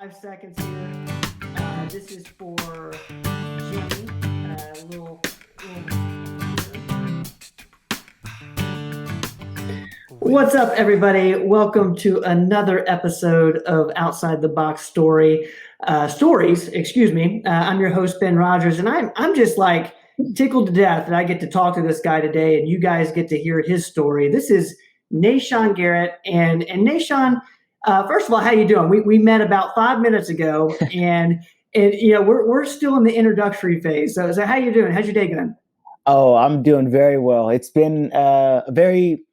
5 seconds here. This is for Jimmy. Little. What's up, everybody? Welcome to another episode of Outside the Box Stories. Excuse me. I'm your host Ben Rogers, and I'm just like tickled to death that I get to talk to this guy today, and you guys get to hear his story. This is Nahshon Garrett, and Nahshon. First of all, how you doing? We met about 5 minutes ago, and we're still in the introductory phase. So how you doing? How's your day going? Oh, I'm doing very well. It's been a very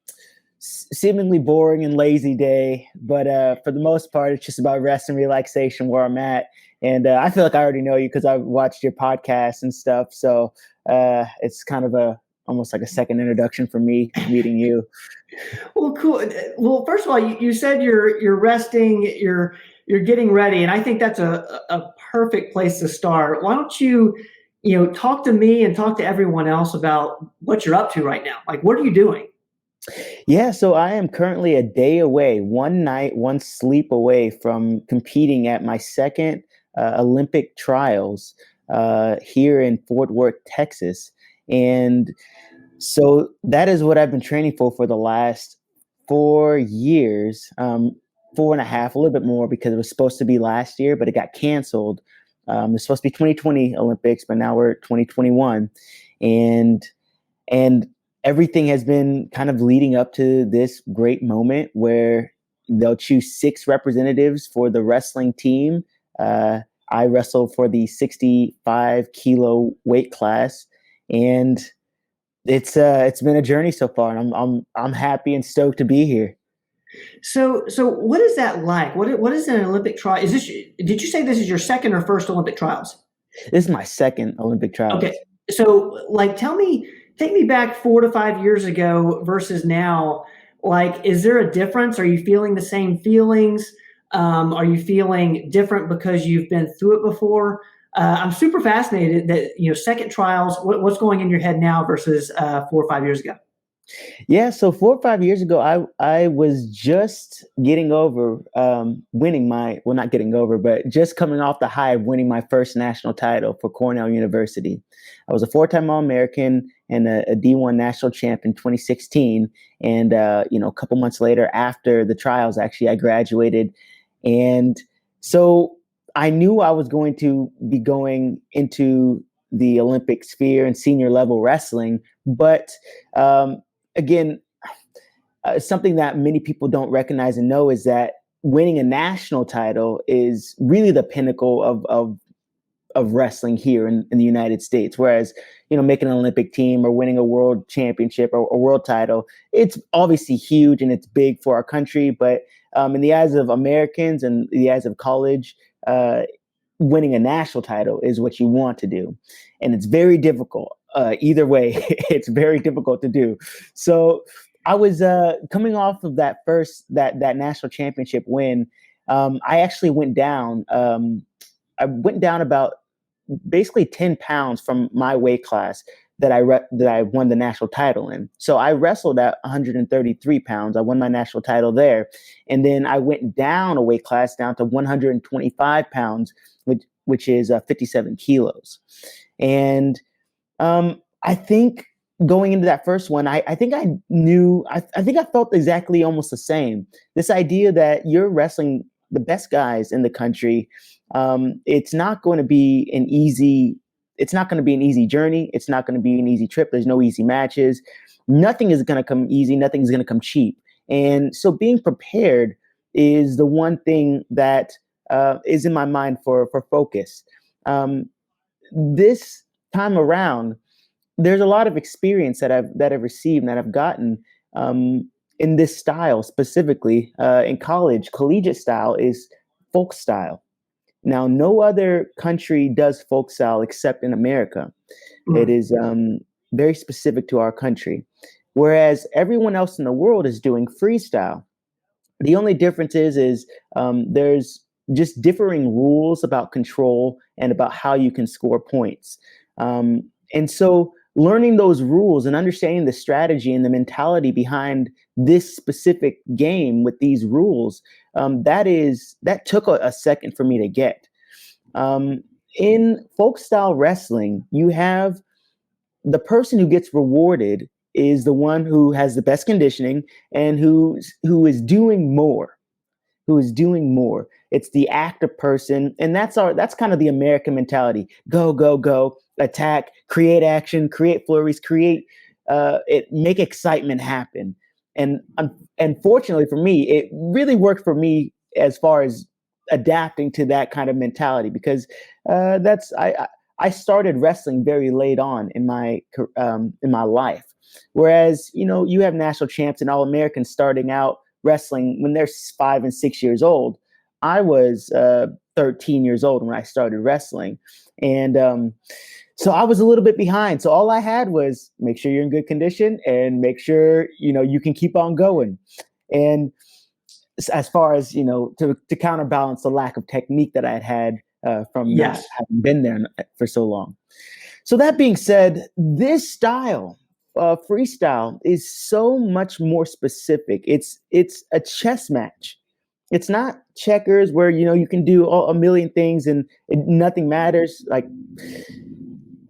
seemingly boring and lazy day, but for the most part, it's just about rest and relaxation where I'm at. And I feel like I already know you because I've watched your podcast and stuff. So it's kind of almost like a second introduction for me meeting you. Well, cool. Well, first of all, you said you're resting, you're getting ready, and I think that's a perfect place to start. Why don't you talk to me and talk to everyone else about what you're up to right now? Like, what are you doing? Yeah, so I am currently a day away, one night, one sleep away from competing at my second Olympic trials here in Fort Worth, Texas. And so that is what I've been training for the last 4 years, 4.5, a little bit more because it was supposed to be last year, but it got canceled. It's supposed to be 2020 Olympics, but now we're 2021. And everything has been kind of leading up to this great moment where they'll choose 6 representatives for the wrestling team. I wrestle for the 65 kilo weight class, and it's been a journey so far, and I'm happy and stoked to be here. So what is that like? What is an Olympic trial? Did you say this is your second or first Olympic trials? This is my second Olympic trials. Okay. So take me back 4 to 5 years ago versus now. Like, is there a difference? Are you feeling the same feelings? Are you feeling different because you've been through it before? I'm super fascinated that, second trials, what's going in your head now versus 4 or 5 years ago? Yeah, so 4 or 5 years ago, I was just getting over winning not getting over, but just coming off the high of winning my first national title for Cornell University. I was a 4-time All-American and a D1 national champ in 2016. And, a couple months later after the trials, actually, I graduated. And so I knew I was going to be going into the Olympic sphere and senior level wrestling, but again, something that many people don't recognize and know is that winning a national title is really the pinnacle of wrestling here in the United States. Whereas, making an Olympic team or winning a world championship or a world title, it's obviously huge and it's big for our country. But in the eyes of Americans and the eyes of college, winning a national title is what you want to do. And it's very difficult. Either way, it's very difficult to do. So I was coming off of that national championship win. I actually went down. I went down about basically 10 pounds from my weight class that I won the national title in. So I wrestled at 133 pounds. I won my national title there. And then I went down a weight class down to 125 pounds, which is 57 kilos. And I think going into that first one, I think I knew, I think I felt exactly almost the same. This idea that you're wrestling the best guys in the country. It's not going to be an easy journey. It's not going to be an easy trip. There's no easy matches. Nothing is going to come easy. Nothing's going to come cheap. And so being prepared is the one thing that is in my mind for focus. This time around, there's a lot of experience that I've received and that I've gotten in this style specifically. In college, collegiate style is folk style. Now, no other country does folk style except in America. Mm. It is very specific to our country, whereas everyone else in the world is doing freestyle. The only difference is there's just differing rules about control and about how you can score points. And so learning those rules and understanding the strategy and the mentality behind this specific game with these rules, that took a second for me to get. In folk style wrestling, you have the person who gets rewarded is the one who has the best conditioning and who is doing more, who is doing more. It's the active person, and that's kind of the American mentality. Go, go, go, attack, create action, create flurries, make excitement happen. And fortunately for me, it really worked for me as far as adapting to that kind of mentality, because I started wrestling very late on in my life, whereas you have national champs and All-Americans starting out wrestling when they're 5 and 6 years old. I was 13 years old when I started wrestling, and so I was a little bit behind. So all I had was make sure you're in good condition and make sure you can keep on going. And as far as to counterbalance the lack of technique that I had from not having been there for so long. So that being said, this style, freestyle, is so much more specific. It's a chess match. It's not checkers where you can do a million things and nothing matters. Like,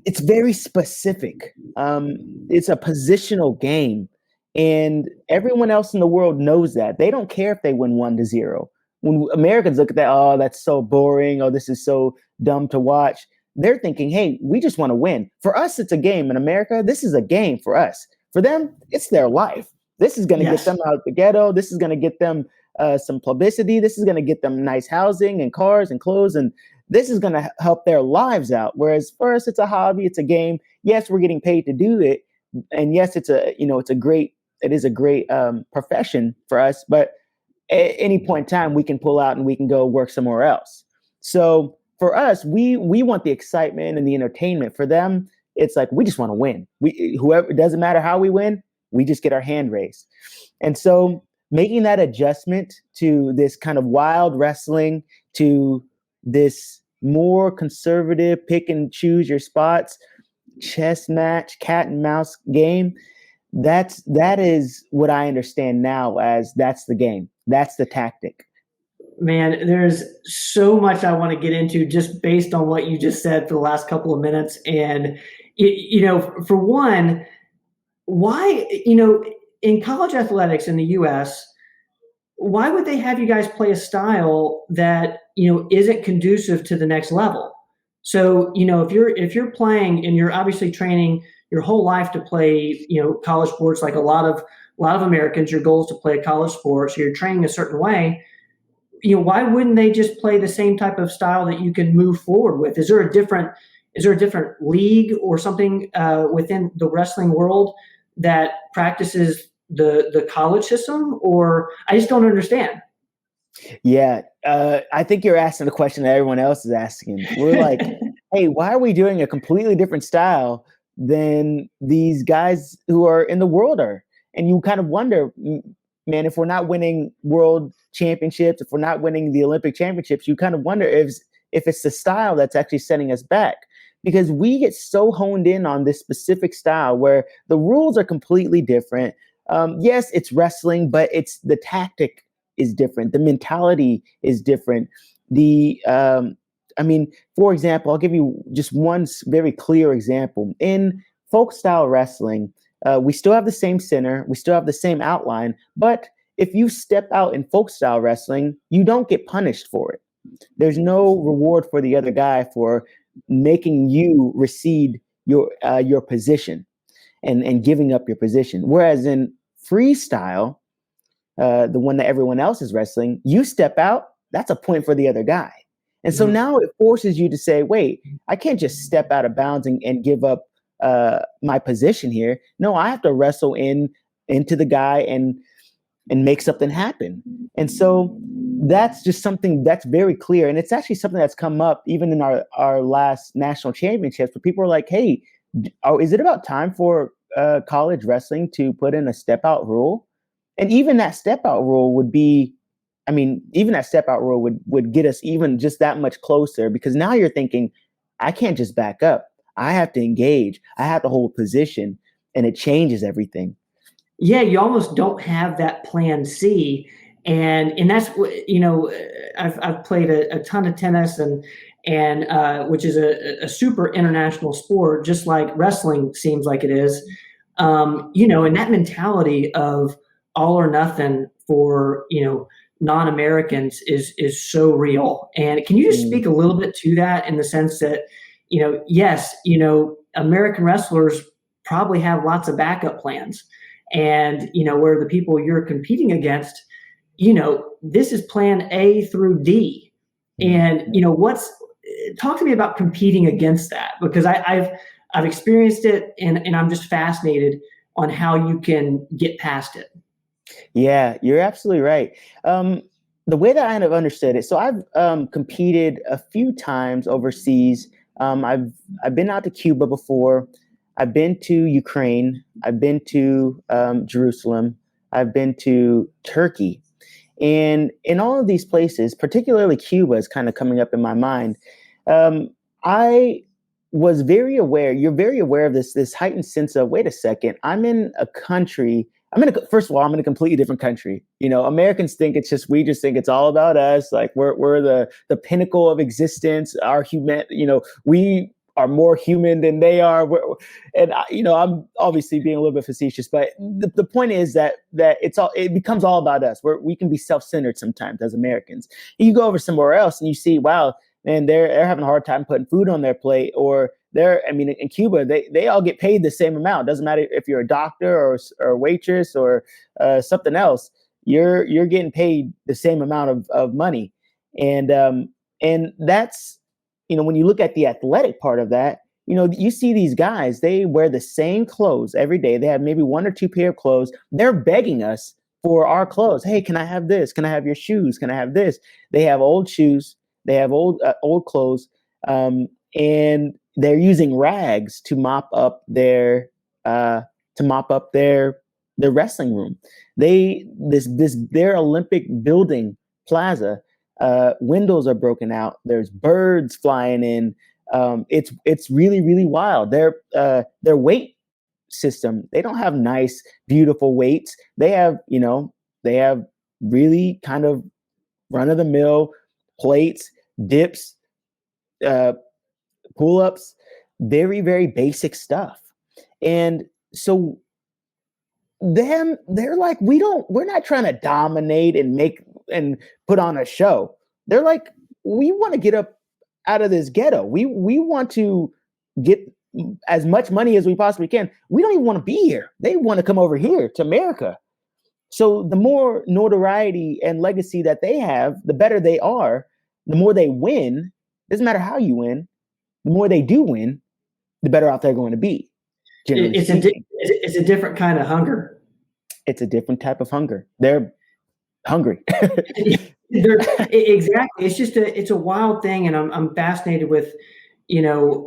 it's very specific. It's a positional game, and everyone else in the world knows that. They don't care if they win 1-0. When Americans look at that, oh, that's so boring. Oh, this is so dumb to watch. They're thinking, hey, we just want to win. For us, it's a game. In America, this is a game for us. For them, it's their life. This is going to get them out of the ghetto. This is going to get them some publicity. This is going to get them nice housing and cars and clothes. And this is going to help their lives out. Whereas for us, it's a hobby. It's a game. Yes, we're getting paid to do it. And yes, it is a great profession for us. But at any point in time, we can pull out and we can go work somewhere else. So for us, we want the excitement and the entertainment. For them, it's like, we just want to win. It doesn't matter how we win, we just get our hand raised. And so making that adjustment to this kind of wild wrestling, to this more conservative pick and choose your spots, chess match, cat and mouse game, that is what I understand now as that's the game. That's the tactic. Man, there's so much I want to get into just based on what you just said for the last couple of minutes. And, for one, why, in college athletics in the US, why would they have you guys play a style that, isn't conducive to the next level? So, if you're playing and you're obviously training your whole life to play, college sports, like a lot of Americans, your goal is to play a college sport. So you're training a certain way. Why wouldn't they just play the same type of style that you can move forward with? Is there a different league or something within the wrestling world that practices the college system? Or I just don't understand. Yeah, I think you're asking the question that everyone else is asking. We're like, hey, why are we doing a completely different style than these guys who are in the world are? And you kind of wonder, man, if we're not winning world championships, if we're not winning the Olympic championships, you kind of wonder if it's the style that's actually setting us back, because we get so honed in on this specific style where the rules are completely different. Yes, it's wrestling, but it's the tactic is different. The mentality is different. For example, I'll give you just one very clear example. In folk style wrestling, we still have the same center, we still have the same outline, but if you step out in folk style wrestling, you don't get punished for it. There's no reward for the other guy for making you recede your position and giving up your position. Whereas in freestyle, the one that everyone else is wrestling, you step out, that's a point for the other guy. And so now it forces you to say, wait, I can't just step out of bounds and give up my position here. No, I have to wrestle into the guy and make something happen. And so that's just something that's very clear. And it's actually something that's come up even in our last national championships, where people are like, hey, is it about time for college wrestling to put in a step out rule? And even that step out rule would get us even just that much closer, because now you're thinking, I can't just back up. I have to engage. I have to hold position, and it changes everything. Yeah, you almost don't have that plan C, and that's what I've played a ton of tennis and which is a super international sport, just like wrestling seems like it is. And that mentality of all or nothing for non-Americans is so real. And can you just Mm. speak a little bit to that in the sense that yes, American wrestlers probably have lots of backup plans, and where the people you're competing against, this is plan A through D. And what's talk to me about competing against that, because I've experienced it, and I'm just fascinated on how you can get past it. Yeah, you're absolutely right. The way that I kind of understood it, so I've competed a few times overseas. I've been out to Cuba before. I've been to Ukraine. I've been to Jerusalem. I've been to Turkey, and in all of these places, particularly Cuba, is kind of coming up in my mind. Um, I was very aware. You're very aware of this heightened sense of, wait a second, I'm in a country. First of all, I'm in a completely different country. Americans think we just think it's all about us. Like we're the pinnacle of existence. Our human, we are more human than they are. I'm obviously being a little bit facetious, but the point is that it becomes all about us. We can be self-centered sometimes as Americans. You go over somewhere else and you see, wow, man, they're having a hard time putting food on their plate, or in Cuba, they all get paid the same amount. Doesn't matter if you're a doctor or a waitress or something else. You're getting paid the same amount of money, and that's when you look at the athletic part of that, you see these guys, they wear the same clothes every day. They have maybe one or two pair of clothes. They're begging us for our clothes. Hey, can I have this? Can I have your shoes? Can I have this? They have old shoes. They have old clothes, and they're using rags to mop up their wrestling room. Their Olympic building plaza, windows are broken out. There's birds flying in. It's really, really wild. Their weight system, they don't have nice, beautiful weights. They have really kind of run of the mill plates, dips, pull ups, very, very basic stuff. And so they're like, we're not trying to dominate and make and put on a show. They're like, we want to get up out of this ghetto. We want to get as much money as we possibly can. We don't even want to be here. They want to come over here to America. So the more notoriety and legacy that they have, the better they are, the more they win. Doesn't matter how you win. The more they do win, the better off they're going to be. It's a different kind of hunger. It's a different type of hunger. They're hungry. Exactly. It's a wild thing, and I'm fascinated with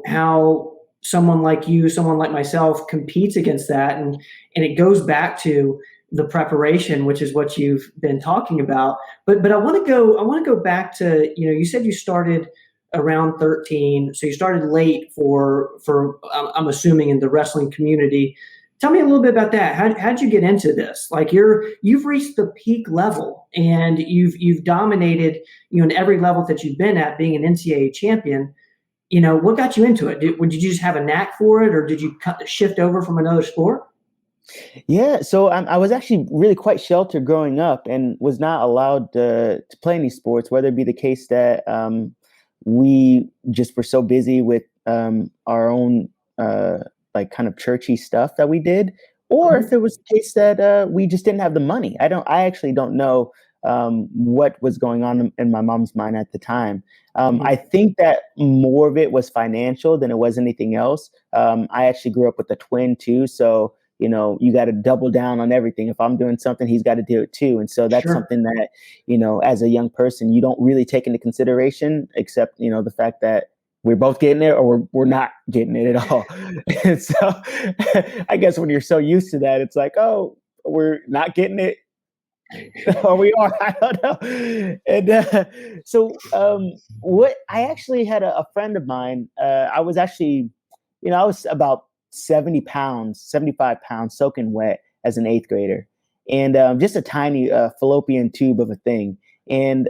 how someone like you, someone like myself, competes against that, and it goes back to the preparation, which is what you've been talking about. But I want to go back to you said you started around 13, so you started late for I'm assuming in the wrestling community. Tell me a little bit about that. How'd you get into this? Like you've reached the peak level, and you've dominated in every level that you've been at, being an NCAA champion. What got you into it? Did you just have a knack for it, or did you shift over from another sport? Yeah, so I was actually really quite sheltered growing up and was not allowed to play any sports, whether it be the case that we just were so busy with our own like kind of churchy stuff that we did, or if it was the case that we just didn't have the money. I actually don't know what was going on in my mom's mind at the time. I think that more of it was financial than it was anything else. I actually grew up with a twin too, so you got to double down on everything. If I'm doing something, he's got to do it too. And so that's something that, as a young person, you don't really take into consideration, except, the fact that we're both getting it or we're not getting it at all. And so I guess when you're so used to that, it's like, oh, we're not getting it. Or we are, I don't know. And what I actually had a friend of mine, I was actually I was about 70 pounds, 75 pounds soaking wet as an eighth grader, and just a tiny fallopian tube of a thing. And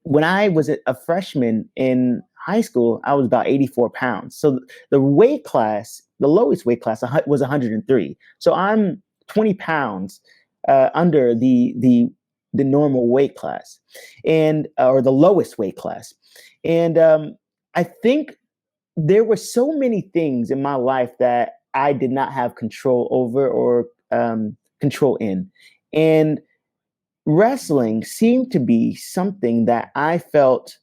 when I was a freshman in high school, I was about 84 pounds. So the weight class, the lowest weight class was 103. So I'm 20 pounds under the normal weight class, and or the lowest weight class. And I think there were so many things in my life that I did not have control over or control in. And wrestling seemed to be something that I felt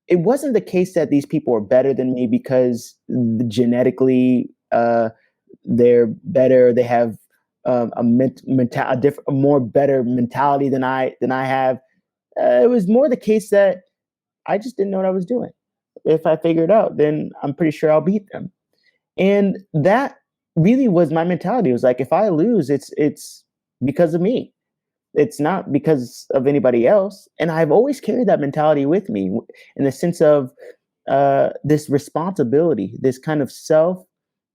it wasn't the case that these people are better than me because genetically they're better. They have a more better mentality than I have. It was more the case that I just didn't know what I was doing. If I figure it out, then I'm pretty sure I'll beat them. And that really was my mentality. It was like, if I lose, it's because of me. It's not because of anybody else. And I've always carried that mentality with me in the sense of this responsibility, this kind of self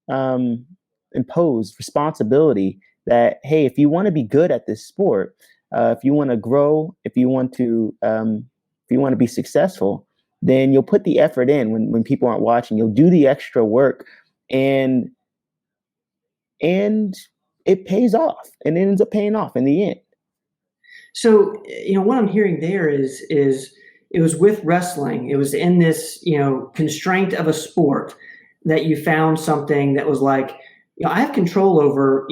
imposed responsibility that, hey, if you want to be good at this sport, if you want to grow, if you want to be successful, then you'll put the effort in when people aren't watching. You'll do the extra work, and it pays off, and it ends up paying off in the end. So, what I'm hearing there is it was with wrestling. It was in this, constraint of a sport that you found something that was like, I have control over,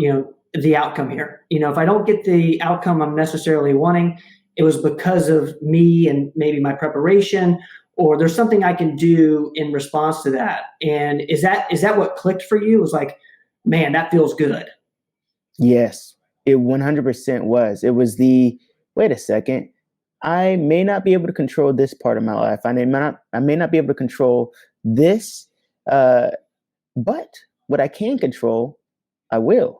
the outcome here. If I don't get the outcome I'm necessarily wanting, it was because of me and maybe my preparation, or there's something I can do in response to that. And is that what clicked for you? It was like, man, that feels good. Yes, it 100% was. It was wait a second, I may not be able to control this part of my life. I may not be able to control this, but what I can control, I will.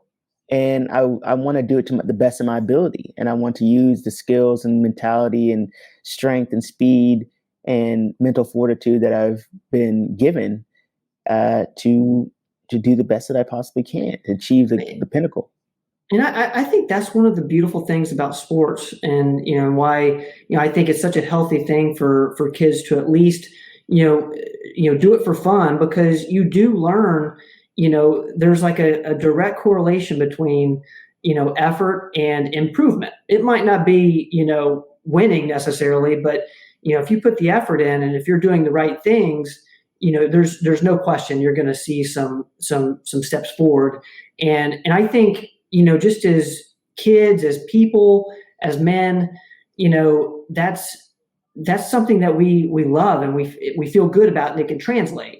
And I want to do it to the best of my ability. And I want to use the skills and mentality and strength and speed and mental fortitude that I've been given to do the best that I possibly can to achieve the pinnacle. And I think that's one of the beautiful things about sports, and why I think it's such a healthy thing for kids to at least do it for fun, because you do learn. There's like a direct correlation between effort and improvement. It might not be winning necessarily, but if you put the effort in and if you're doing the right things, there's no question you're going to see some steps forward. And I think just as kids, as people, as men, that's something that we love and we feel good about, and it can translate.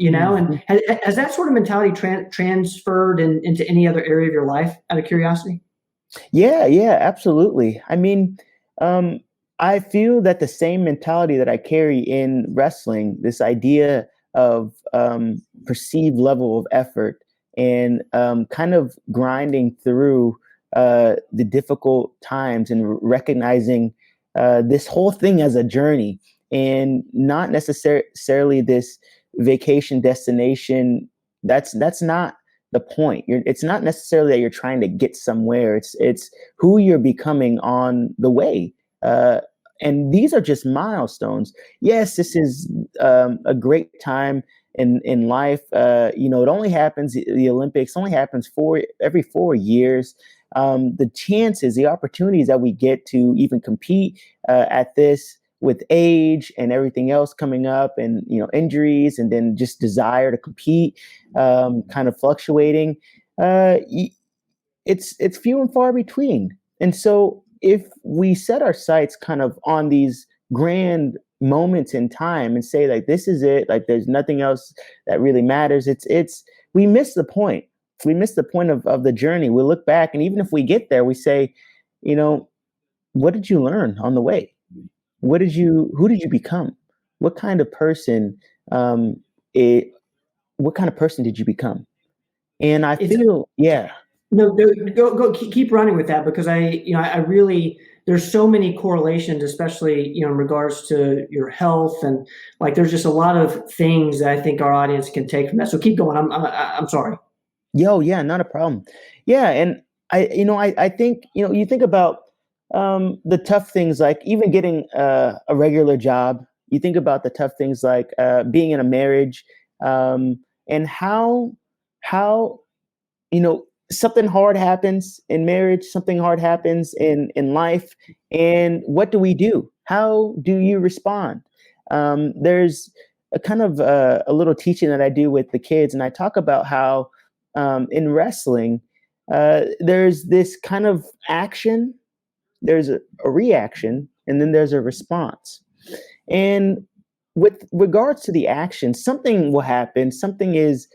And has that sort of mentality transferred into any other area of your life, out of curiosity? Yeah, absolutely. I mean, I feel that the same mentality that I carry in wrestling, this idea of perceived level of effort and kind of grinding through the difficult times and recognizing this whole thing as a journey and not necessarily this vacation destination. That's not the point. It's not necessarily that you're trying to get somewhere. It's who you're becoming on the way. And these are just milestones. Yes, this is a great time in life. It only happens. The Olympics only happens every 4 years. The chances, the opportunities that we get to even compete at this, with age and everything else coming up, and injuries, and then just desire to compete, kind of fluctuating, it's few and far between. And so if we set our sights kind of on these grand moments in time and say, like, this is it, like there's nothing else that really matters, we miss the point. We miss the point of the journey. We look back, and even if we get there, we say, what did you learn on the way? Who did you become? What kind of person did you become? And I feel, yeah. No, go, keep running with that, because I really there's so many correlations, especially, in regards to your health, and like, there's just a lot of things that I think our audience can take from that. So keep going. I'm sorry. Yo, yeah, not a problem. Yeah, and I think, you think about the tough things, like even getting a regular job. You think about the tough things like being in a marriage, and how something hard happens in marriage, something hard happens in life, and what do we do? How do you respond? There's a kind of a little teaching that I do with the kids, and I talk about how in wrestling there's this kind of action, there's a reaction, and then there's a response. And with regards to the action, something will happen. Something is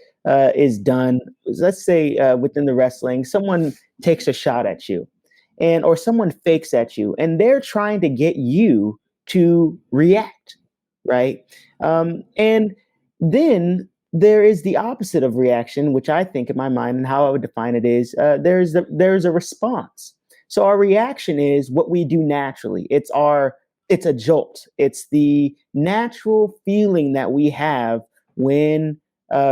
done. Let's say within the wrestling, someone takes a shot at you, and or someone fakes at you, and they're trying to get you to react, right? And then there is the opposite of reaction, which I think in my mind and how I would define it is there's a response. So our reaction is what we do naturally. It's a jolt. It's the natural feeling that we have when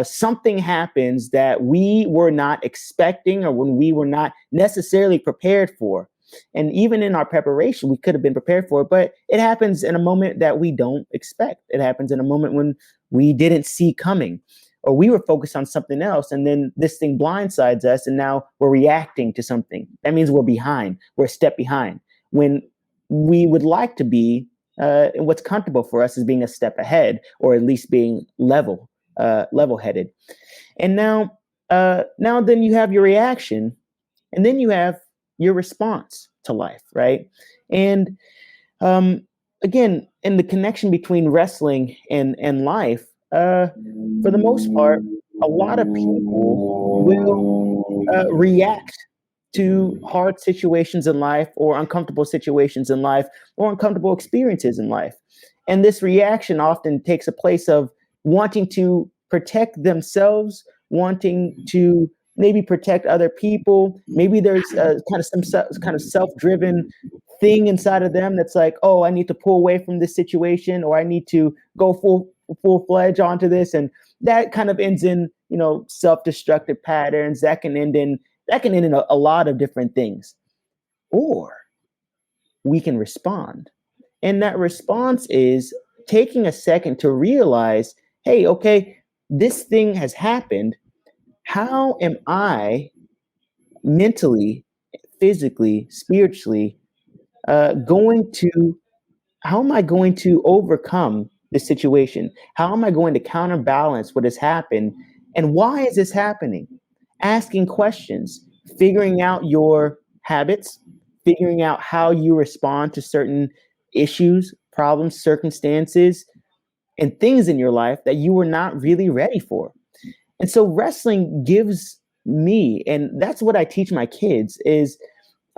something happens that we were not expecting, or when we were not necessarily prepared for. And even in our preparation, we could have been prepared for it, but it happens in a moment that we don't expect. It happens in a moment when we didn't see coming, or we were focused on something else, and then this thing blindsides us, and now we're reacting to something. That means we're behind. We're a step behind. When we would like to be, and what's comfortable for us is being a step ahead, or at least being level-headed. And now then you have your reaction, and then you have your response to life, right? And again, in the connection between wrestling and life, for the most part, a lot of people will react to hard situations in life, or uncomfortable situations in life, or uncomfortable experiences in life. And this reaction often takes a place of wanting to protect themselves, wanting to maybe protect other people. Maybe there's kind of self-driven thing inside of them that's like, oh, I need to pull away from this situation, or I need to go full-fledged onto this, and that kind of ends in self-destructive patterns that can end in a lot of different things. Or we can respond, and that response is taking a second to realize, hey, okay, this thing has happened. How am I mentally, physically, spiritually going to, how am I going to overcome this situation? How am I going to counterbalance what has happened? And why is this happening? Asking questions, figuring out your habits, figuring out how you respond to certain issues, problems, circumstances, and things in your life that you were not really ready for. And so wrestling gives me, and that's what I teach my kids is,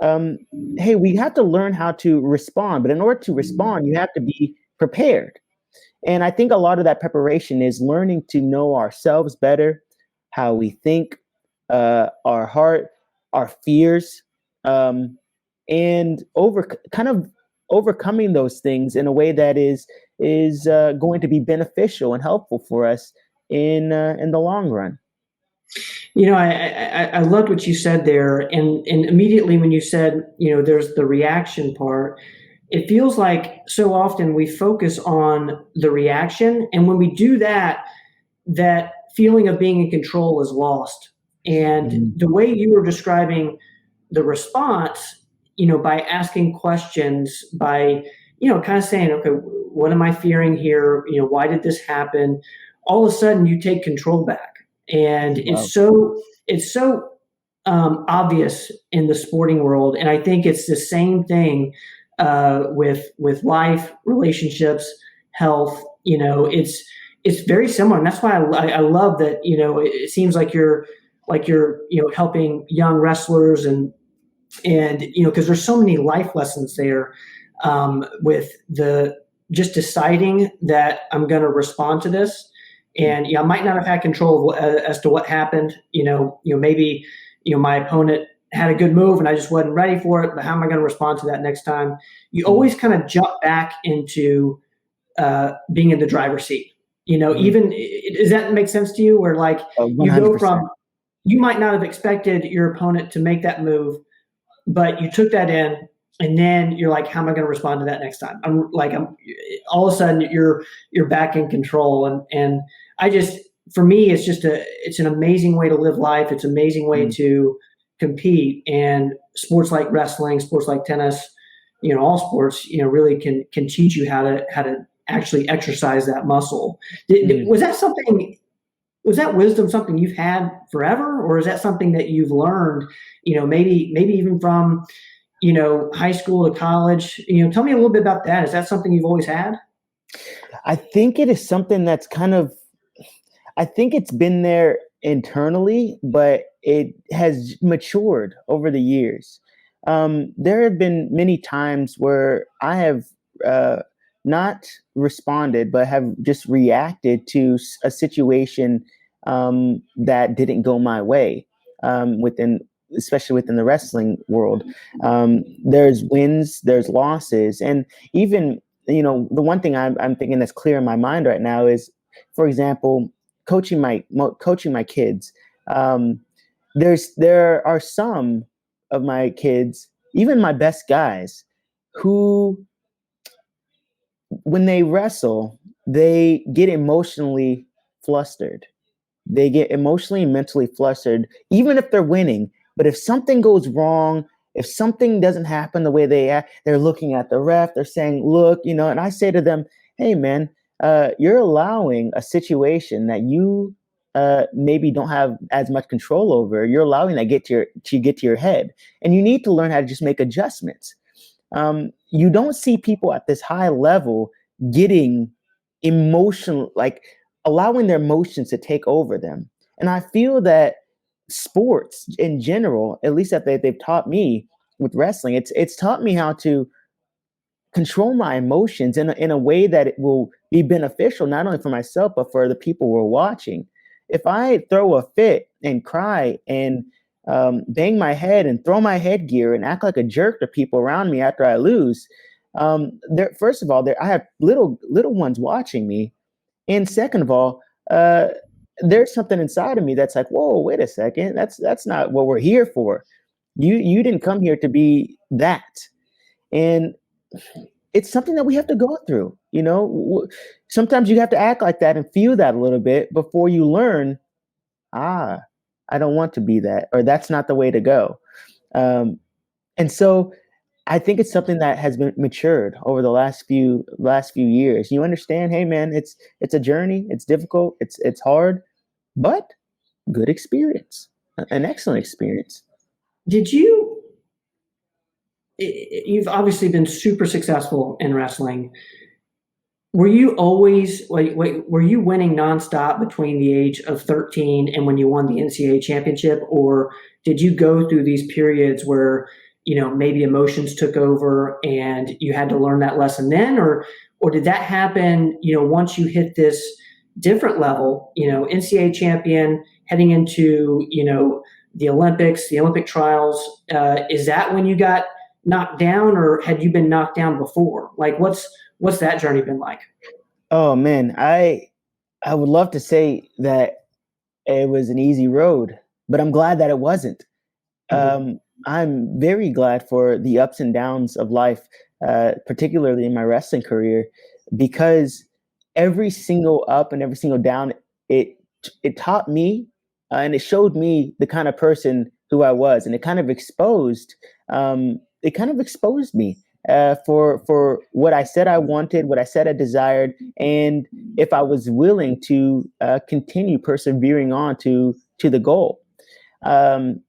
hey, we have to learn how to respond, but in order to respond, you have to be prepared. And I think a lot of that preparation is learning to know ourselves better, how we think, our heart, our fears, and overcoming those things in a way that is going to be beneficial and helpful for us in the long run. I loved what you said there, and immediately when you said, there's the reaction part, it feels like so often we focus on the reaction, and when we do that, that feeling of being in control is lost. And the way you were describing the response, by asking questions, by, kind of saying, okay, what am I fearing here? Why did this happen? All of a sudden you take control back. And Wow. it's so obvious in the sporting world. And I think it's the same thing with life, relationships, health. It's very similar, and that's why I love that. It seems like you're helping young wrestlers, and because there's so many life lessons there, with the just deciding that I'm going to respond to this. And I might not have had control as to what happened. Maybe my opponent had a good move and I just wasn't ready for it, but how am I going to respond to that next time? You Mm, always kind of jump back into being in the driver's seat. mm. Does that make sense to you? Where like you go 100%. from, you might not have expected your opponent to make that move, but you took that in, and then you're like, how am I going to respond to that next time? I'm all of a sudden you're back in control, and I just, for me, it's an amazing way to live life. It's an amazing way Mm, to compete, and sports like wrestling, sports like tennis, all sports, really can teach you how to actually exercise that muscle. mm. Was that wisdom something you've had forever, or is that something that you've learned, maybe even from, high school to college? Tell me a little bit about that. Is that something you've always had? I think it is something that's I think it's been there internally, but it has matured over the years. There have been many times where I have uh, not responded, but have just reacted to a situation that didn't go my way especially within the wrestling world. There's wins, there's losses, and even the one thing I'm thinking that's clear in my mind right now is, for example, coaching my kids. Um, there are some of my kids, even my best guys, who when they wrestle, they get emotionally flustered. They get emotionally and mentally flustered, even if they're winning. But if something goes wrong, if something doesn't happen the way they act, they're looking at the ref. They're saying, "Look," and I say to them, "Hey, man, you're allowing a situation that you maybe don't have as much control over. You're allowing that get to your head, and you need to learn how to just make adjustments." You don't see people at this high level getting emotional, like allowing their emotions to take over them. And I feel that sports in general, at least that they've taught me with wrestling, it's taught me how to control my emotions in a way that it will be beneficial not only for myself but for the people who are watching. If I throw a fit and cry and bang my head and throw my headgear and act like a jerk to people around me after I lose, first of all, I have little ones watching me, and second of all, uh, there's something inside of me that's like, whoa, wait a second, that's not what we're here for. You didn't come here to be that. And it's something that we have to go through. Sometimes you have to act like that and feel that a little bit before you learn. Ah, I don't want to be that, or that's not the way to go. Um, and so I think it's something that has been matured over the last few years. You understand? Hey, man, it's a journey. It's difficult. It's hard, but good experience, an excellent experience. Did you? You've obviously been super successful in wrestling. Were you always were you winning nonstop between the age of 13 and when you won the NCAA championship, or did you go through these periods where maybe emotions took over and you had to learn that lesson then, or did that happen once you hit this different level, NCAA champion heading into the Olympics, the Olympic trials? Is that when you got knocked down, or had you been knocked down before? Like what's that journey been like? Oh man, I would love to say that it was an easy road, but I'm glad that it wasn't. Mhm. I'm very glad for the ups and downs of life, particularly in my wrestling career, because every single up and every single down, it it taught me and it showed me the kind of person who I was, and it kind of exposed me for what I said I wanted, what I said I desired, and if I was willing to continue persevering on to the goal. Um,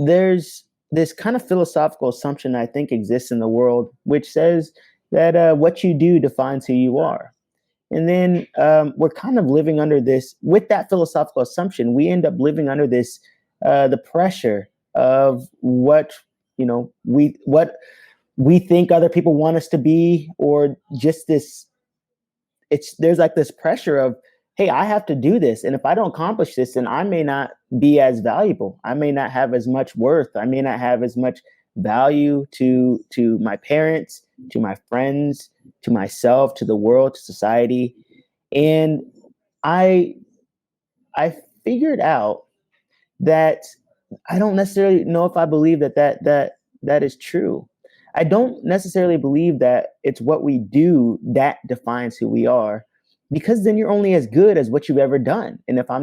there's this kind of philosophical assumption I think exists in the world, which says that what you do defines who you are. And then we're kind of living under this, with that philosophical assumption, we end up living under this, the pressure of what we think other people want us to be, or just this, there's like this pressure of hey, I have to do this. And if I don't accomplish this, then I may not be as valuable. I may not have as much worth. I may not have as much value to my parents, to my friends, to myself, to the world, to society. And I I figured out that I don't necessarily know if I believe that is true. I don't necessarily believe that it's what we do that defines who we are, because then you're only as good as what you've ever done. And if I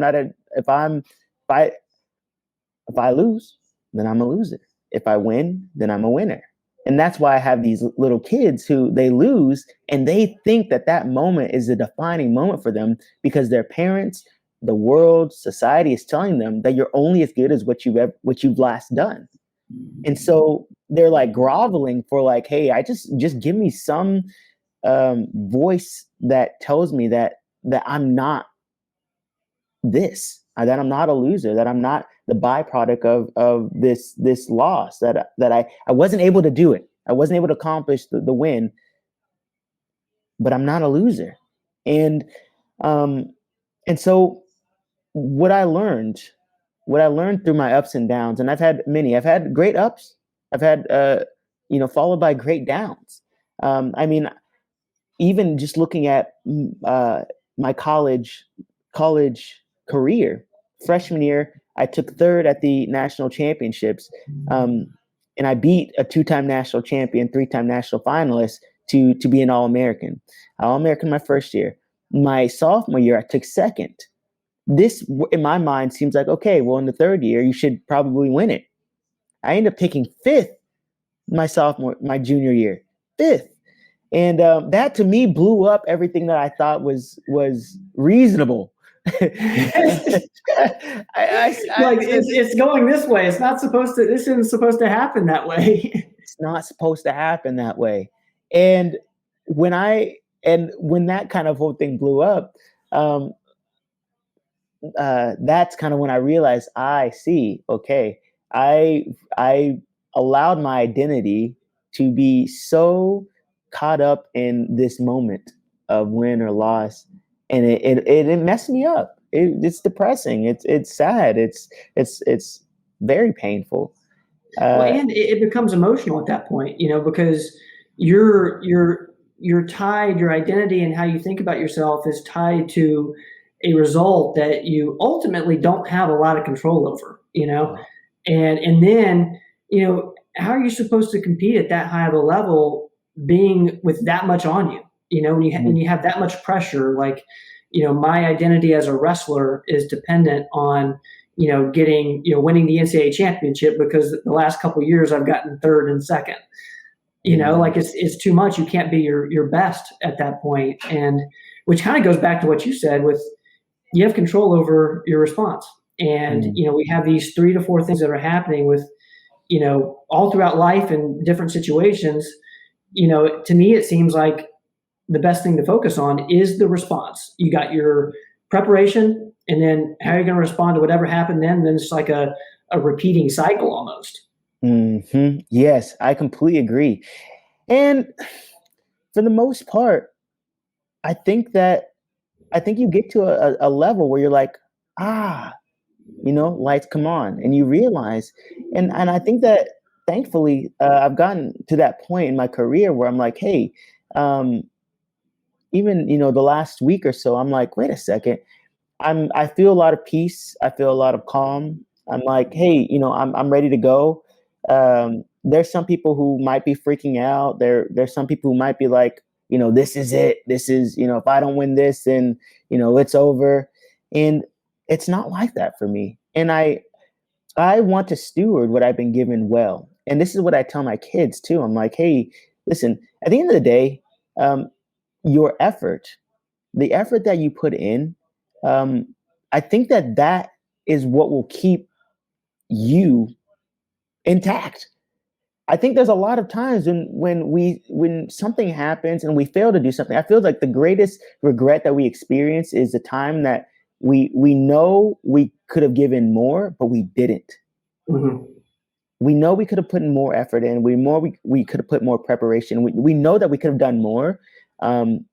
lose, then I'm a loser. If I win, then I'm a winner. And that's why I have these little kids who they lose and they think that moment is a defining moment for them, because their parents, the world, society is telling them that you're only as good as what you've last done. And so they're like groveling for like, hey, I just give me some voice that tells me that I'm not this, that I'm not a loser, that I'm not the byproduct of this loss, that I wasn't able to do it. I wasn't able to accomplish the win, but I'm not a loser. And and so what I learned through my ups and downs, and I've had many. I've had great ups. I've had followed by great downs. I mean, even just looking at my college career, freshman year, I took third at the national championships, and I beat a two-time national champion, three-time national finalist to be an All-American. All-American my first year. My sophomore year, I took second. This, in my mind, seems like, okay, well, in the third year, you should probably win it. I ended up taking fifth my junior year, fifth. And that to me blew up everything that I thought was reasonable. It's going this way. It's not supposed to. This isn't supposed to happen that way. It's not supposed to happen that way. And when that kind of whole thing blew up, that's kind of when I realized, I see. Okay, I allowed my identity to be so caught up in this moment of win or loss, and it messed me up. It's depressing. It's sad. It's very painful. Well, and it becomes emotional at that point, because you're tied. Your identity and how you think about yourself is tied to a result that you ultimately don't have a lot of control over. And then how are you supposed to compete at that high of a level, being with that much on you? When you have that much pressure, like, my identity as a wrestler is dependent on, winning the NCAA championship, because the last couple of years I've gotten third and second. Like it's too much. You can't be your best at that point. And which kind of goes back to what you said with, you have control over your response. And, we have these 3 to 4 things that are happening with, all throughout life and different situations. To me, it seems like the best thing to focus on is the response. You got your preparation, and then how you're going to respond to whatever happened then it's like a repeating cycle almost. Mm-hmm. Yes, I completely agree. And for the most part, I think you get to a level where you're like, lights come on, and you realize, and I think that thankfully I've gotten to that point in my career where I'm like, hey, even the last week or so, I'm like, wait a second, I feel a lot of peace, I feel a lot of calm. I'm like, hey, I'm ready to go. There's some people who might be freaking out. There's some people who might be like, this is it. This is, if I don't win this, then it's over. And it's not like that for me. And I want to steward what I've been given well. And this is what I tell my kids too. I'm like, hey, listen, at the end of the day, your effort, the effort that you put in, I think that is what will keep you intact. I think there's a lot of times when something happens and we fail to do something. I feel like the greatest regret that we experience is the time that we know we could have given more, but we didn't. Mm-hmm. We know we could have put in more effort in. We could have put more preparation. We know that we could have done more, and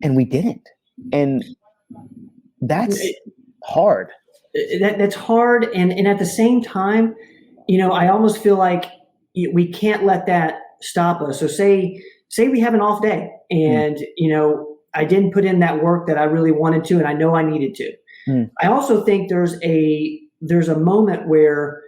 we didn't. And That's hard. That's hard. And at the same time, I almost feel like we can't let that stop us. So say we have an off day Mm. and, I didn't put in that work that I really wanted to, and I know I needed to. Mm. I also think there's a moment where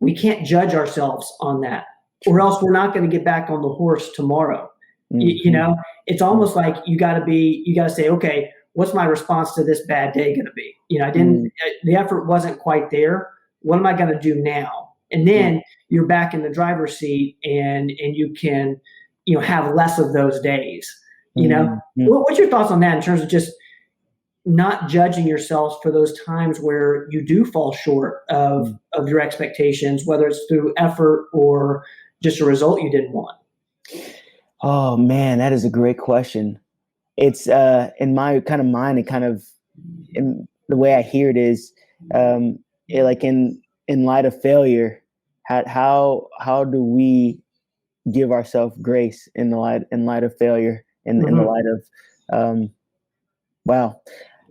we can't judge ourselves on that, or else we're not going to get back on the horse tomorrow. Mm-hmm. It's almost like you got to say, okay, what's my response to this bad day going to be? Mm. The effort wasn't quite there. What am I going to do now? And then you're back in the driver's seat, and you can, have less of those days. Mm-hmm. What's your thoughts on that in terms of just not judging yourself for those times where you do fall short of your expectations, whether it's through effort or just a result you didn't want? Oh man, that is a great question. It's in my kind of mind, and kind of in the way I hear it is, like in light of failure, how do we give ourselves grace in the light of failure, in the light of wow.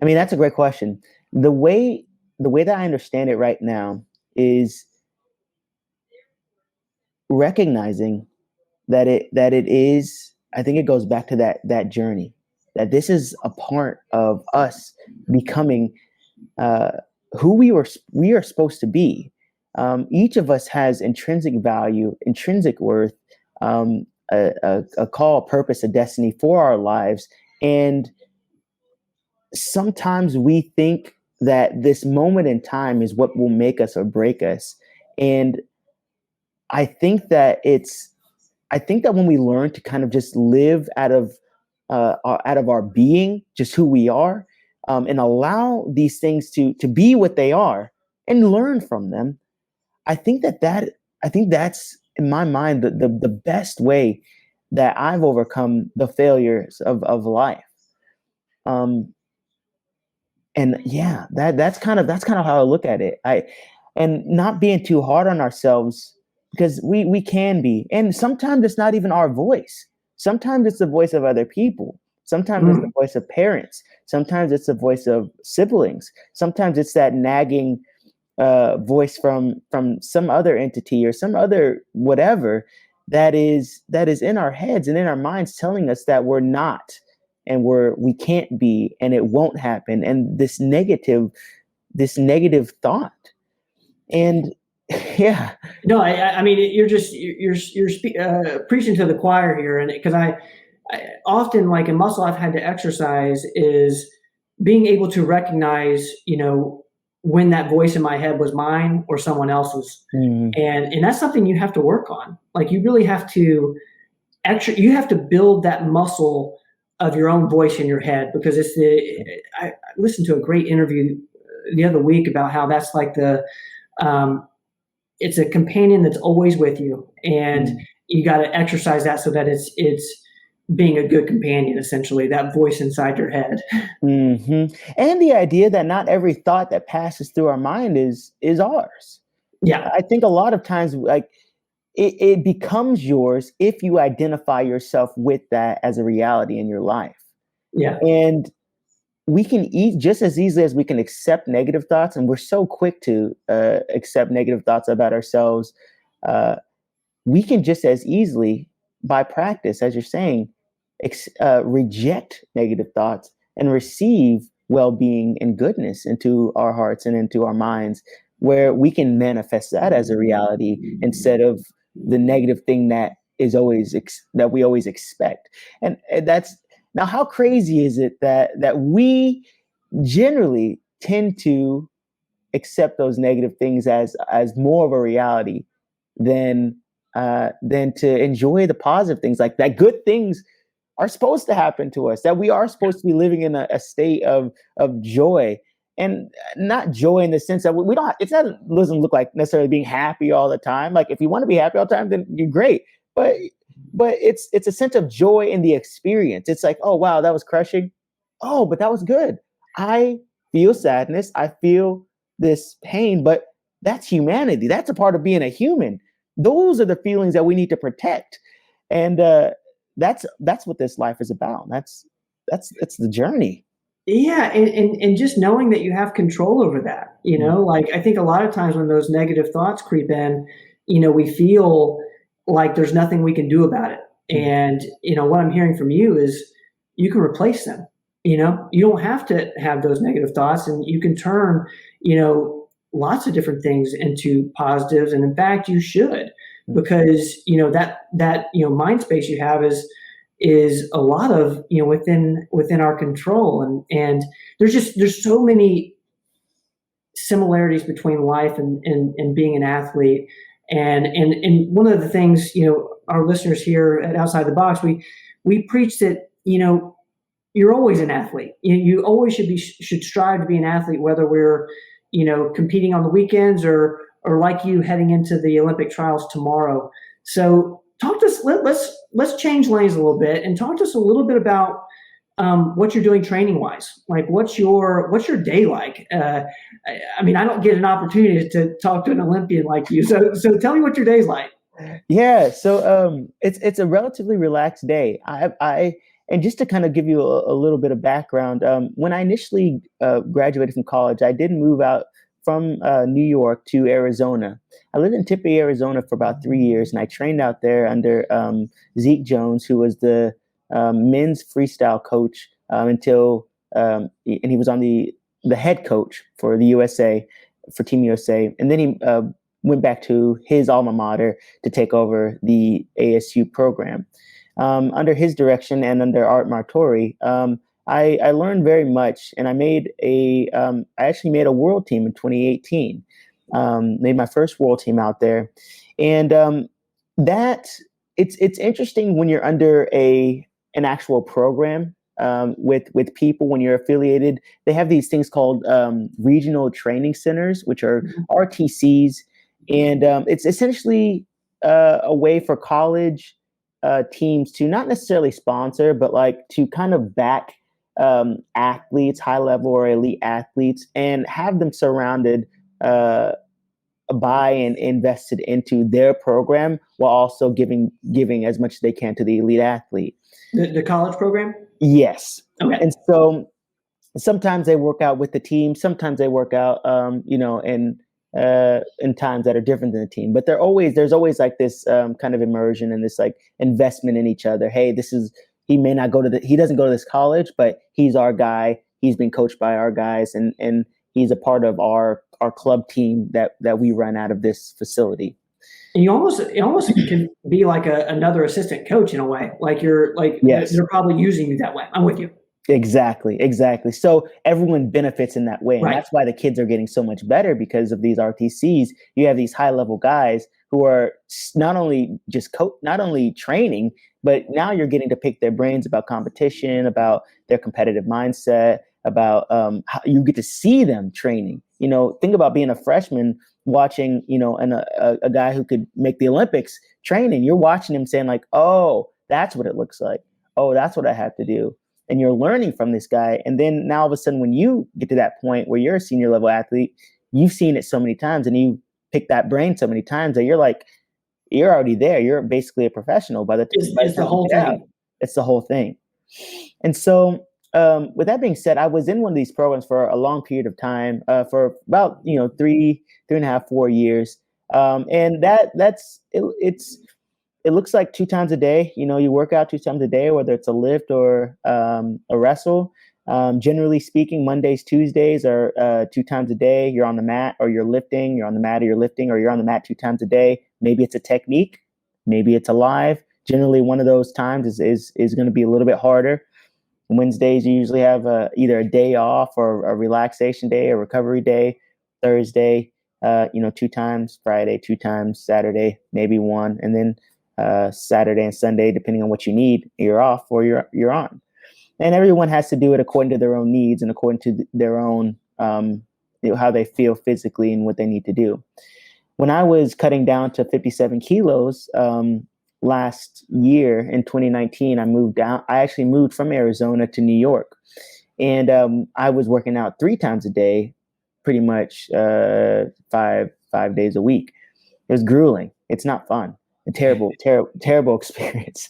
I mean, that's a great question. The way that I understand it right now is recognizing that it is, I think it goes back to that journey, that this is a part of us becoming who we are supposed to be. Each of us has intrinsic value, intrinsic worth, a call, a purpose, a destiny for our lives. And sometimes we think that this moment in time is what will make us or break us. And I think that when we learn to kind of just live out of our being, just who we are, and allow these things to be what they are and learn from them, I think that's, in my mind, the best way that I've overcome the failures of life. And yeah, that's kind of how I look at it. And not being too hard on ourselves, because we can be, and sometimes it's not even our voice. Sometimes it's the voice of other people. Sometimes it's the voice of parents. Sometimes it's the voice of siblings. Sometimes it's that nagging voice from some other entity or some other whatever that is in our heads and in our minds, telling us that we're not, and we can't be, and it won't happen, and this negative thought. And yeah. No, I mean, you're preaching to the choir here, and because I often, like, a muscle I've had to exercise is being able to recognize, when that voice in my head was mine or someone else's, and that's something you have to work on. Like, you really have to you have to build that muscle of your own voice in your head, because I listened to a great interview the other week about how that's like it's a companion that's always with you, and you got to exercise that so that it's being a good companion, essentially, that voice inside your head. And the idea that not every thought that passes through our mind is ours. Yeah. I think a lot of times, like, it becomes yours if you identify yourself with that as a reality in your life. Yeah. And we can eat just as easily as we can accept negative thoughts, and we're so quick to accept negative thoughts about ourselves. We can just as easily, by practice, as you're saying, reject negative thoughts and receive well-being and goodness into our hearts and into our minds, where we can manifest that as a reality instead of the negative thing that is always that we always expect. And that's, now, how crazy is it that we generally tend to accept those negative things as more of a reality than to enjoy the positive things, like that good things are supposed to happen to us, that we are supposed to be living in a state of joy, and not joy in the sense that we don't, it doesn't look like necessarily being happy all the time. Like, if you want to be happy all the time, then you're great. But it's a sense of joy in the experience. It's like, oh wow, that was crushing. Oh, but that was good. I feel sadness. I feel this pain, but that's humanity. That's a part of being a human. Those are the feelings that we need to protect. And that's what this life is about. That's the journey. Yeah, and just knowing that you have control over that, like I think a lot of times when those negative thoughts creep in, we feel like there's nothing we can do about it. Mm-hmm. And, what I'm hearing from you is you can replace them. You don't have to have those negative thoughts, and you can turn, lots of different things into positives. And in fact, you should, because, that mind space you have is a lot of within our control, and there's so many similarities between life and being an athlete, and one of the things our listeners here at Outside the Box, we preach that you're always an athlete. You always should strive to be an athlete, whether we're competing on the weekends or like you heading into the Olympic trials tomorrow. So talk to us. Let's change lanes a little bit and talk to us a little bit about what you're doing training wise. Like what's your day like? I mean, I don't get an opportunity to talk to an Olympian like you. So tell me what your day's like. Yeah, so it's a relatively relaxed day. And just to kind of give you a little bit of background, when I initially graduated from college, I did move out from New York to Arizona. I lived in Tempe, Arizona for about 3 years, and I trained out there under Zeke Jones, who was the men's freestyle coach and he was on the head coach for the USA, for Team USA, and then he went back to his alma mater to take over the ASU program. Under his direction and under Art Martori, I learned very much, and I actually made a world team in 2018. Made my first world team out there, and that it's interesting when you're under an actual program with people. When you're affiliated, they have these things called regional training centers, which are RTCs, and it's essentially a way for college teams to not necessarily sponsor, but like to kind of back athletes, high level or elite athletes, and have them surrounded by and invested into their program, while also giving as much as they can to the elite athlete. The college program? Yes. Okay. And so sometimes they work out with the team, sometimes they work out, in times that are different than the team. But there's always like this kind of immersion and this like investment in each other. Hey, he doesn't go to this college, but he's our guy. He's been coached by our guys, and he's a part of our club team that we run out of this facility. And it almost can be like another assistant coach in a way. Like Yes. They're probably using you that way. I'm with you. Exactly. So everyone benefits in that way. And Right. That's why the kids are getting so much better, because of these RTCs. You have these high level guys who are not only not only training, but now you're getting to pick their brains about competition, about their competitive mindset, about how you get to see them training. Think about being a freshman watching, and a guy who could make the Olympics training. You're watching him saying like, oh, that's what it looks like. Oh, that's what I have to do. And you're learning from this guy. And then now all of a sudden, when you get to that point where you're a senior level athlete, you've seen it so many times and you pick that brain so many times that you're already there. You're basically a professional by the time. It's the whole thing. It's the whole thing. And so with that being said, I was in one of these programs for a long period of time, for about, 3.5, 4 years. And it looks like 2 times a day. You work out 2 times a day, whether it's a lift or a wrestle. Generally speaking, Mondays, Tuesdays are 2 times a day. You're on the mat or you're lifting. You're on the mat or you're lifting, or you're on the mat 2 times a day. Maybe it's a technique. Maybe it's alive. Generally, one of those times is going to be a little bit harder. Wednesdays, you usually have either a day off or a relaxation day, a recovery day. Thursday, 2 times. Friday, 2 times. Saturday, maybe 1, and then Saturday and Sunday, depending on what you need, you're off or you're on. And everyone has to do it according to their own needs and according to their own how they feel physically and what they need to do. When I was cutting down to 57 kilos last year in 2019, I actually moved from Arizona to New York, and I was working out 3 times a day, pretty much 5 days a week. It was grueling. It's not fun. A terrible experience.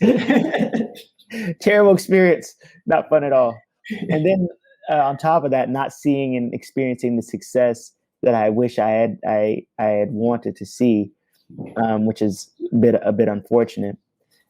Terrible experience. Not fun at all. And then on top of that, not seeing and experiencing the success that I wish I had wanted to see, which is a bit unfortunate.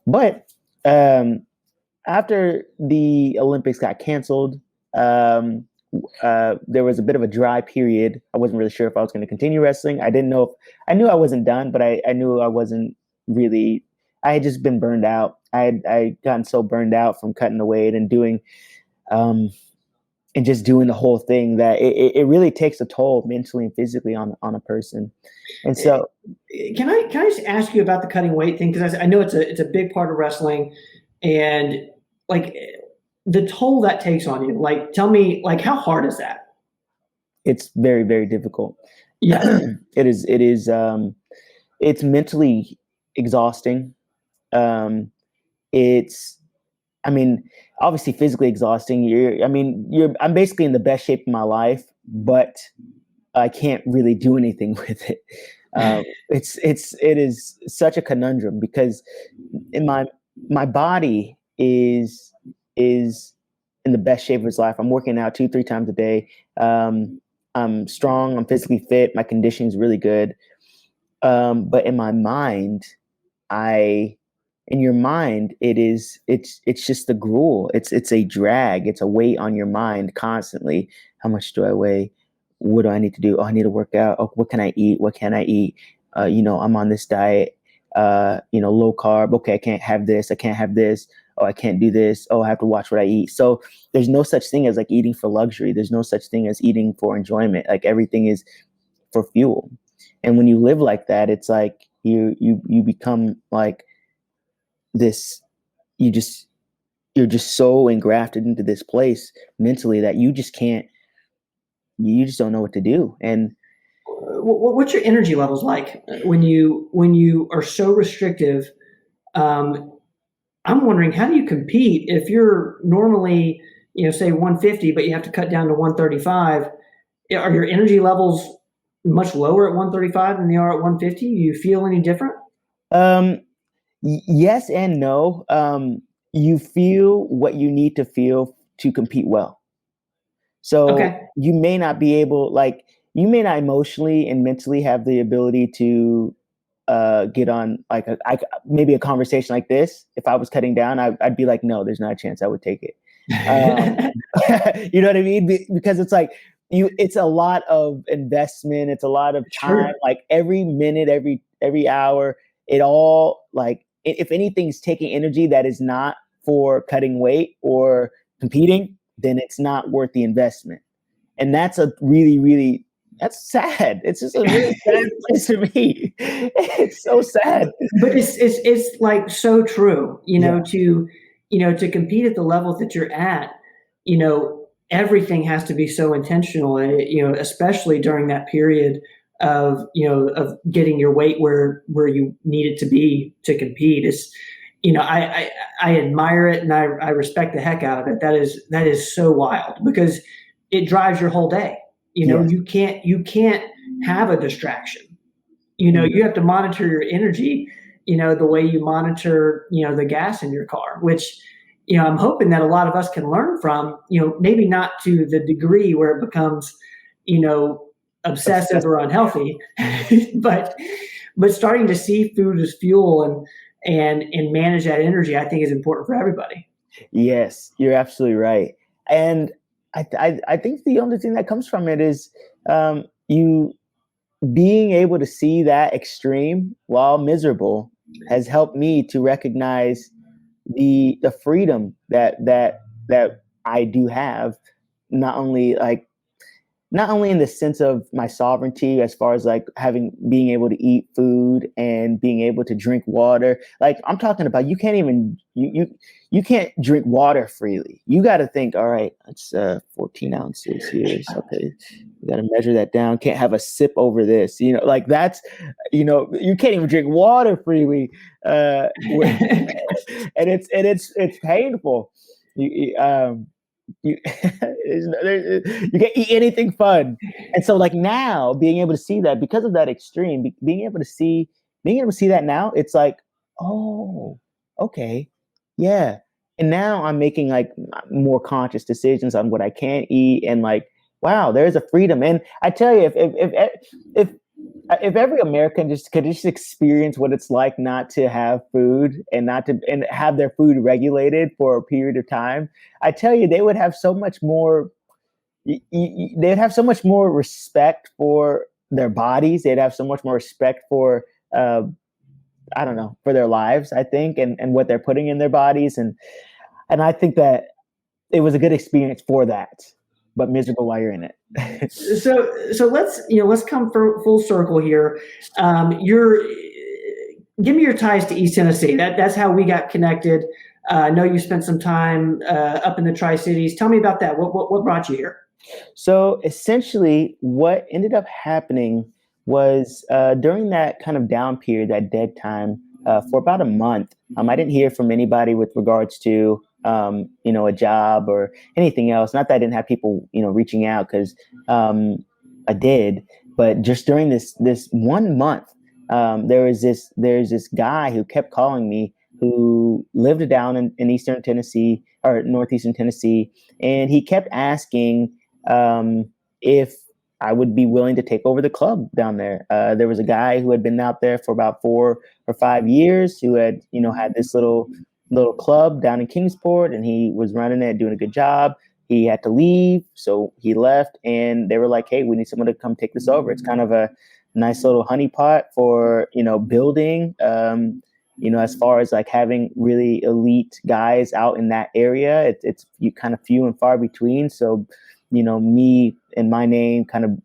But after the Olympics got canceled, there was a bit of a dry period. I wasn't really sure if I was going to continue wrestling. I didn't know if I knew I wasn't done, but I knew I wasn't really. I had just been burned out. I gotten so burned out from cutting the weight and doing, and just doing the whole thing that it really takes a toll mentally and physically on a person. And so, can I just ask you about the cutting weight thing, because I know it's a big part of wrestling, and like the toll that takes on you. Like, tell me, like, how hard is that? it's very, very difficult. Yeah. It is. It's mentally exhausting. It's, I mean, obviously physically exhausting. I'm basically in the best shape of my life, but I can't really do anything with it. It is such a conundrum because in my body is in the best shape of its life. I'm working out 2-3 times a day. I'm strong. I'm physically fit. My conditioning is really good. But in my mind, in your mind, it's just the gruel. It's a drag. It's a weight on your mind constantly. How much do I weigh? What do I need to do? Oh, I need to work out. Oh, what can I eat? What can I eat? I'm on this diet, low carb. Okay, I can't have this. I can't have this. Oh, I can't do this. Oh, I have to watch what I eat. So there's no such thing as like eating for luxury. There's no such thing as eating for enjoyment. Like everything is for fuel. And when you live like that, it's like you become like this, you're just so engrafted into this place mentally that you just don't know what to do. And what's your energy levels like when you are so restrictive? I'm wondering, how do you compete if you're normally, say 150, but you have to cut down to 135? Are your energy levels much lower at 135 than they are at 150? Do you feel any different? Yes and no. You feel what you need to feel to compete well. So okay. You may not be able, you may not emotionally and mentally have the ability to get on maybe a conversation like this. If I was cutting down, I'd be like, no, there's not a chance I would take it. You know what I mean? Because it's like it's a lot of investment. It's a lot of time. Sure. Like every minute, every hour, it all if anything's taking energy that is not for cutting weight or competing, then it's not worth the investment. And that's a really, really, that's sad. It's just a really sad place to be. It's so sad. But it's like so true, to compete at the level that you're at, everything has to be so intentional, especially during that period of getting your weight where you need it to be to compete. It's, I admire it and I respect the heck out of it. That is so wild because it drives your whole day. You can't have a distraction. You have to monitor your energy, the way you monitor, the gas in your car, which, I'm hoping that a lot of us can learn from, maybe not to the degree where it becomes, obsessive or unhealthy, but starting to see food as fuel and manage that energy, I think is important for everybody. Yes, you're absolutely right. And I think the only thing that comes from it is you being able to see that extreme while miserable has helped me to recognize the freedom that I do have, not only in the sense of my sovereignty as far as being able to eat food and being able to drink water. Like I'm talking about, you can't even you can't drink water freely. You got to think, all right, it's 14 ounces here. So, okay, you got to measure that down. Can't have a sip over this. That's, you can't even drink water freely, and it's painful. You can't eat anything fun. And so now being able to see that because of that extreme, being able to see that now, it's like, oh, okay. Yeah. and now I'm making like more conscious decisions on what I can eat, and like, wow, there's a freedom. And I tell you, if if every American just could just experience what it's like not to have food and not to and have their food regulated for a period of time, I tell you, they would have so much more. They'd have so much more respect for their bodies. They'd have so much more respect for uh, I don't know, for their lives, I think, and what they're putting in their bodies. And I think that it was a good experience for that, but miserable while you're in it. So let's come full circle here. You're Give me your ties to East Tennessee. That's how we got connected. I know you spent some time up in the Tri-Cities. Tell me about that. What brought you here? So essentially, what ended up happening was during that kind of down period, that dead time, for about a month, I didn't hear from anybody with regards to a job or anything else. Not that I didn't have people reaching out, because I did, but just during this 1 month, there's this guy who kept calling me, who lived down in Eastern Tennessee or Northeastern Tennessee, and he kept asking if I would be willing to take over the club down there. There was a guy who had been out there for about 4 or 5 years, who had had this little club down in Kingsport, and he was running it, doing a good job. He had to leave, so he left, and they were like, "Hey, we need someone to come take this over." It's kind of a nice little honeypot for building. As far as like having really elite guys out in that area, it's you kind of few and far between. So, me and my name kind of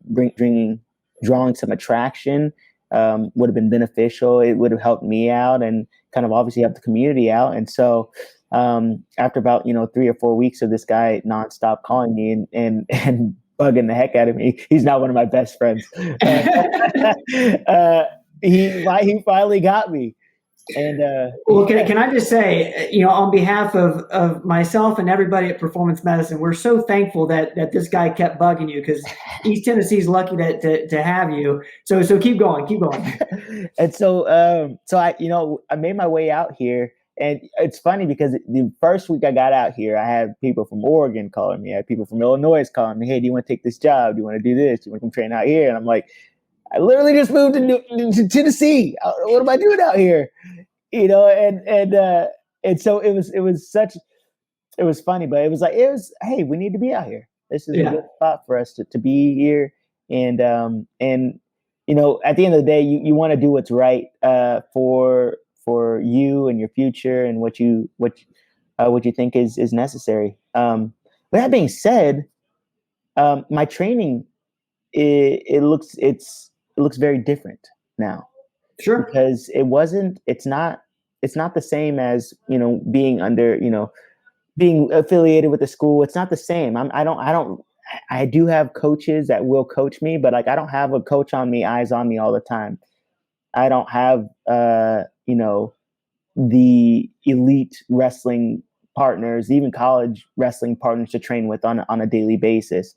drawing some attraction would have been beneficial. It would have helped me out and kind of obviously helped the community out. And so, after about 3 or 4 weeks of this guy nonstop calling me and bugging the heck out of me, he's not one of my best friends. He finally got me. And well, can I just say, on behalf of myself and everybody at Performance Medicine, we're so thankful that this guy kept bugging you, because East Tennessee's lucky to have you. So keep going. And so I made my way out here, and it's funny because the first week I got out here, I had people from Oregon calling me, I had people from Illinois calling me, "Hey, do you want to take this job? Do you want to do this? Do you want to come train out here?" And I'm like, I literally just moved to Tennessee. What am I doing out here? And so it was funny, but it was, hey, we need to be out here. This is a good spot for us to be here. And at the end of the day, you want to do what's right for you and your future and what you think is necessary. With that being said, my training it looks very different now. Sure. Because it's not the same as being being affiliated with the school. It's not the same. I do have coaches that will coach me, but like I don't have a coach on me, eyes on me all the time. I don't have the elite wrestling partners, even college wrestling partners to train with on a daily basis.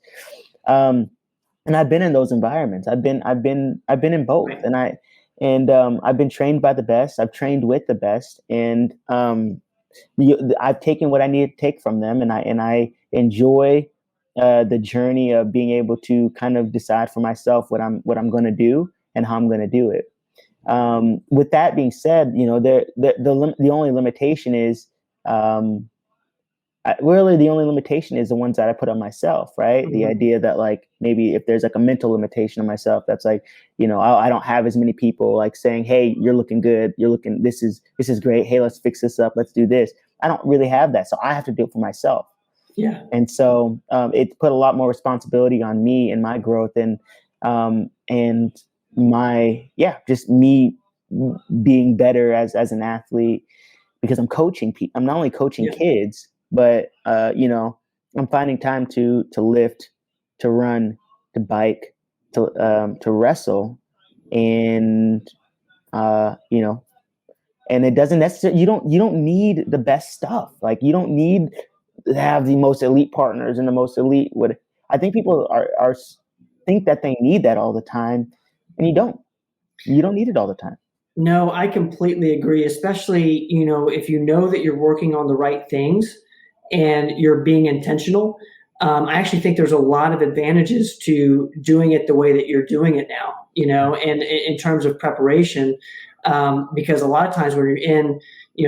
And I've been in those environments. I've been in both, right. and I've been trained by the best. I've trained with the best, and I've taken what I need to take from them, and I enjoy the journey of being able to kind of decide for myself what I'm going to do and how I'm going to do it. With that being said, the only limitation is really the only limitation is the ones that I put on myself, right? Mm-hmm. The idea that like maybe if there's like a mental limitation on myself, that's like, I don't have as many people like saying, "Hey, you're looking good. This is great. Hey, let's fix this up. Let's do this." I don't really have that. So I have to do it for myself. Yeah. And so it put a lot more responsibility on me and my growth and just me being better as an athlete, because I'm coaching people. I'm not only coaching kids, but I'm finding time to lift, to run, to bike, to wrestle, and and it doesn't necessarily. You don't need the best stuff. Like you don't need to have the most elite partners and the most elite. What I think people are think that they need that all the time, and you don't. You don't need it all the time. No, I completely agree, especially, if you know that you're working on the right things and you're being intentional. I actually think there's a lot of advantages to doing it the way that you're doing it now, and in terms of preparation, because a lot of times when you're in,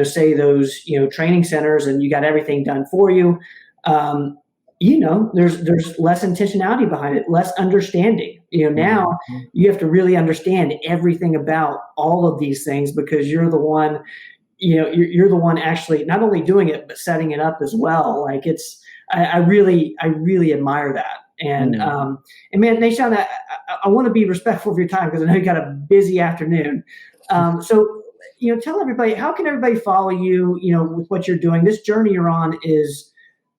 say those, training centers and you got everything done for you, um, there's less intentionality behind it, less understanding. Now you have to really understand everything about all of these things because you're the one, you're the one actually not only doing it but setting it up as well. Like I really admire that. And man, Nahshon, I want to be respectful of your time because I know you got a busy afternoon. So tell everybody, how can everybody follow you? With what you're doing, this journey you're on is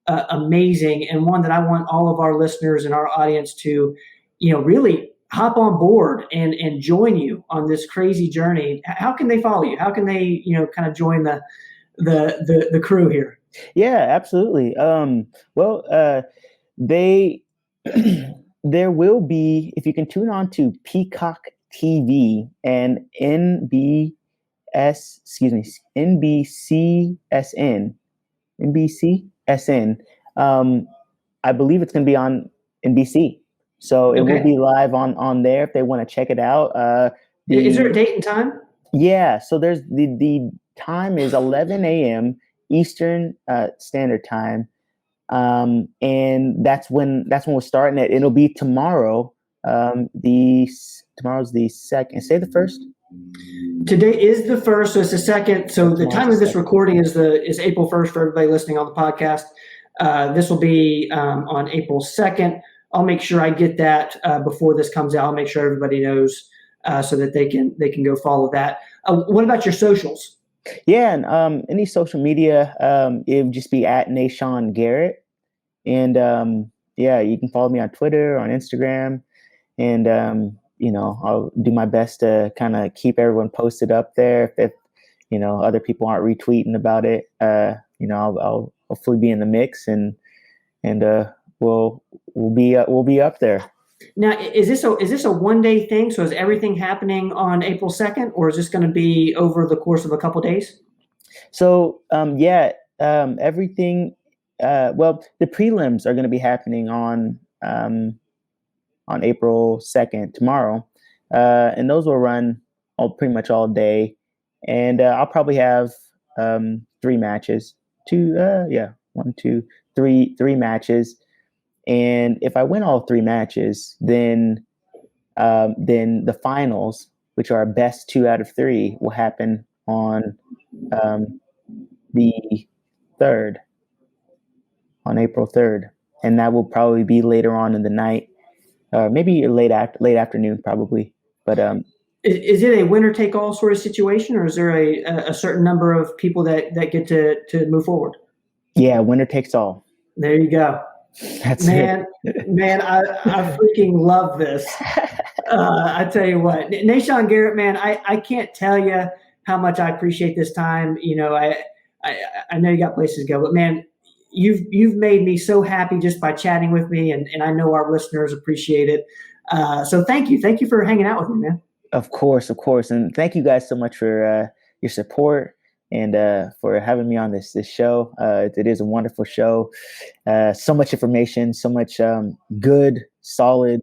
amazing, and one that I want all of our listeners and our audience to, really hop on board and join you on this crazy journey. How can they follow you? How can they, kind of join the crew here? Yeah, absolutely. They there will be, if you can tune on to Peacock TV and NBCSN. I believe it's going to be on NBC, so it will be live on there if they want to check it out. Is there a date and time? Yeah, so there's the time is 11 a.m. Eastern Standard Time, and that's when we're starting it. It'll be tomorrow. Tomorrow's the second. Say the first. Today is the first, so it's the second. So the time of this recording is April 1st for everybody listening on the podcast. This will be on April 2nd. I'll make sure I get that before this comes out. I'll make sure everybody knows so that they can go follow that. What about your socials? Yeah, and any social media, it would just be at Nahshon Garrett, and yeah, you can follow me on Twitter, on Instagram, and I'll do my best to kind of keep everyone posted up there. If other people aren't retweeting about it, I'll hopefully be in the mix, and we'll be up there. Now, is this a 1-day thing? So is everything happening on April 2nd, or is this going to be over the course of a couple of days? So everything. Well, the prelims are going to be happening on April 2nd, tomorrow, and those will run pretty much all day, and I'll probably have 3 matches. Three matches. And if I win all 3 matches, then the finals, which are best 2 out of 3, will happen on the 3rd, on April 3rd, and that will probably be later on in the night, maybe late afternoon, probably. But is it a winner take all sort of situation, or is there a certain number of people that get to move forward? Yeah, winner takes all. There you go. That's man, I freaking love this. I tell you what, Nahshon Garrett, man, I can't tell you how much I appreciate this time. I know you got places to go, but man, you've made me so happy just by chatting with me, and I know our listeners appreciate it. So thank you for hanging out with me, man. Of course, and thank you guys so much for your support and for having me on this show. It is a wonderful show. So much information, so much good, solid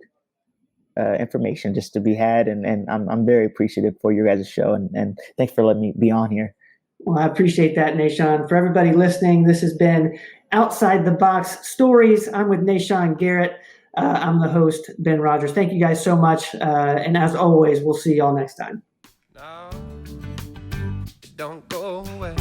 information just to be had, and I'm very appreciative for your guys' show, and thanks for letting me be on here. Well, I appreciate that, Nahshon. For everybody listening, this has been Outside the Box Stories. I'm with Nahshon Garrett. I'm the host, Ben Rogers. Thank you guys so much. And as always, we'll see y'all next time. No, don't go away.